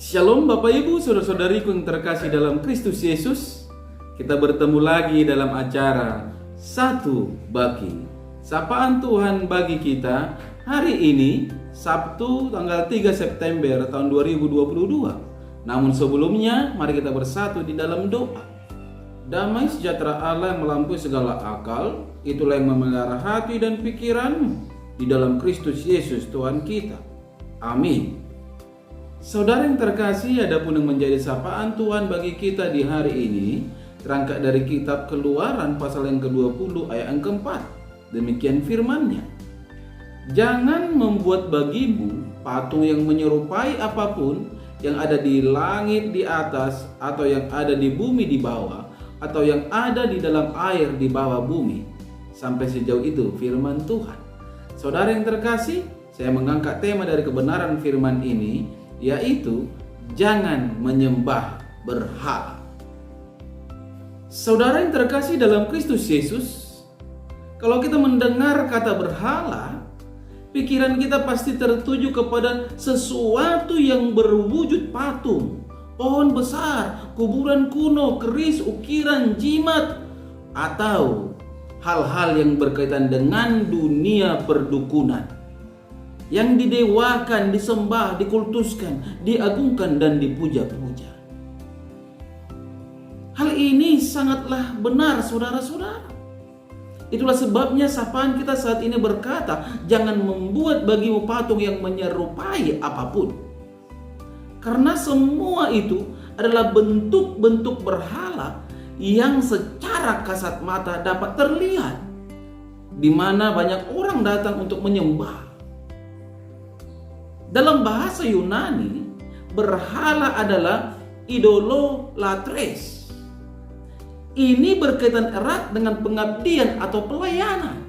Shalom Bapak Ibu, saudara-saudariku yang terkasih dalam Kristus Yesus. Kita bertemu lagi dalam acara Satu Bagi. Sapaan Tuhan bagi kita hari ini Sabtu tanggal 3 September tahun 2022. Namun sebelumnya mari kita bersatu di dalam doa. Damai sejahtera Allah yang melampaui segala akal, itulah yang memelihara hati dan pikiranmu di dalam Kristus Yesus Tuhan kita. Amin. Saudara yang terkasih, adapun yang menjadi sapaan Tuhan bagi kita di hari ini terangkat dari kitab Keluaran pasal yang ke-20 ayat yang keempat. Demikian firman-Nya. Jangan membuat bagimu patung yang menyerupai apapun yang ada di langit di atas, atau yang ada di bumi di bawah, atau yang ada di dalam air di bawah bumi. Sampai sejauh itu firman Tuhan. Saudara yang terkasih, saya mengangkat tema dari kebenaran firman ini, yaitu jangan menyembah berhala. Saudara yang terkasih dalam Kristus Yesus, kalau kita mendengar kata berhala, pikiran kita pasti tertuju kepada sesuatu yang berwujud patung, pohon besar, kuburan kuno, keris, ukiran, jimat, atau hal-hal yang berkaitan dengan dunia perdukunan, yang didewakan, disembah, dikultuskan, diagungkan, dan dipuja-puja. Hal ini sangatlah benar, saudara-saudara. Itulah sebabnya sapaan kita saat ini berkata, jangan membuat bagimu patung yang menyerupai apapun. Karena semua itu adalah bentuk-bentuk berhala yang secara kasat mata dapat terlihat, di mana banyak orang datang untuk menyembah. Dalam bahasa Yunani, berhala adalah idololatres. Ini berkaitan erat dengan pengabdian atau pelayanan.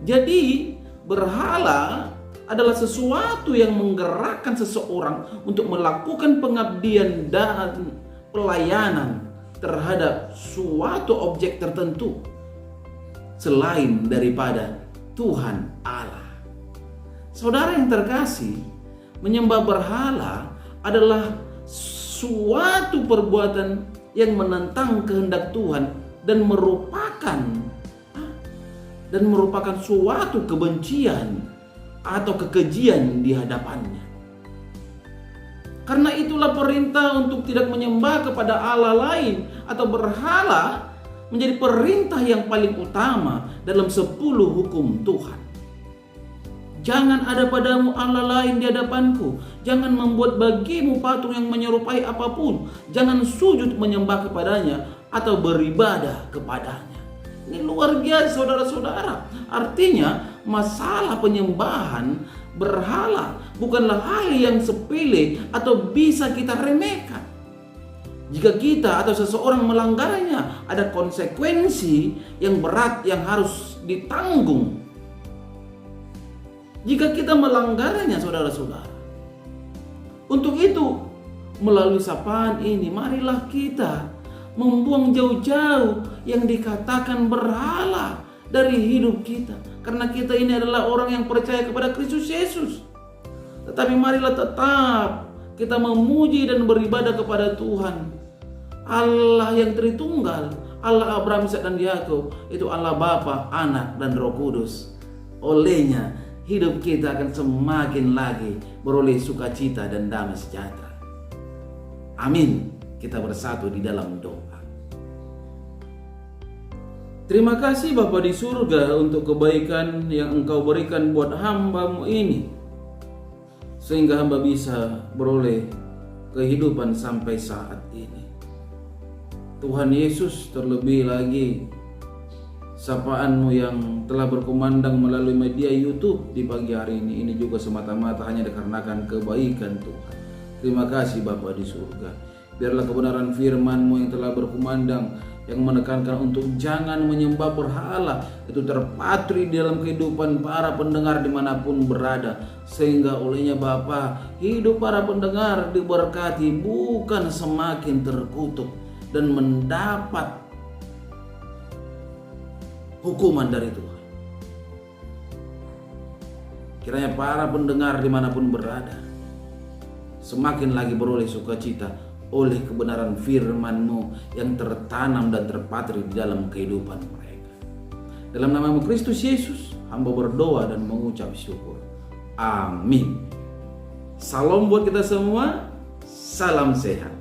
Jadi, berhala adalah sesuatu yang menggerakkan seseorang untuk melakukan pengabdian dan pelayanan terhadap suatu objek tertentu selain daripada Tuhan Allah. Saudara yang terkasih, menyembah berhala adalah suatu perbuatan yang menentang kehendak Tuhan dan merupakan suatu kebencian atau kekejian di hadapannya. Karena itulah perintah untuk tidak menyembah kepada Allah lain atau berhala menjadi perintah yang paling utama dalam 10 hukum Tuhan. Jangan ada padamu Allah lain di hadapanku. Jangan membuat bagimu patung yang menyerupai apapun. Jangan sujud menyembah kepadanya atau beribadah kepadanya. Ini luar biasa, saudara-saudara. Artinya masalah penyembahan berhala bukanlah hal yang sepele atau bisa kita remehkan. Jika kita atau seseorang melanggarnya, ada konsekuensi yang berat yang harus ditanggung. Jika kita melanggarnya, saudara-saudara. Untuk itu, melalui sapaan ini, marilah kita membuang jauh-jauh yang dikatakan berhala dari hidup kita. Karena kita ini adalah orang yang percaya kepada Kristus Yesus. Tetapi marilah tetap kita memuji dan beribadah kepada Tuhan, Allah yang Tritunggal, Allah Abraham, Ishak dan Yakub. Itu Allah Bapa, Anak, dan Roh Kudus. Olehnya hidup kita akan semakin lagi beroleh sukacita dan damai sejahtera. Amin. Kita bersatu di dalam doa. Terima kasih Bapa di surga untuk kebaikan yang Engkau berikan buat hamba-Mu ini, sehingga hamba bisa beroleh kehidupan sampai saat ini. Tuhan Yesus, terlebih lagi sapaan-Mu yang telah berkumandang melalui media YouTube di pagi hari ini juga semata-mata hanya dikarenakan kebaikan Tuhan. Terima kasih Bapa di surga. Biarlah kebenaran firman-Mu yang telah berkumandang, yang menekankan untuk jangan menyembah berhala, itu terpatri di dalam kehidupan para pendengar dimanapun berada, sehingga olehnya Bapa, hidup para pendengar diberkati, bukan semakin terkutuk dan mendapat hukuman dari Tuhan. Kiranya para pendengar dimanapun berada semakin lagi beroleh sukacita oleh kebenaran firman-Mu yang tertanam dan terpatri di dalam kehidupan mereka. Dalam nama-Mu Kristus Yesus, hamba berdoa dan mengucap syukur. Amin. Salam buat kita semua. Salam sehat.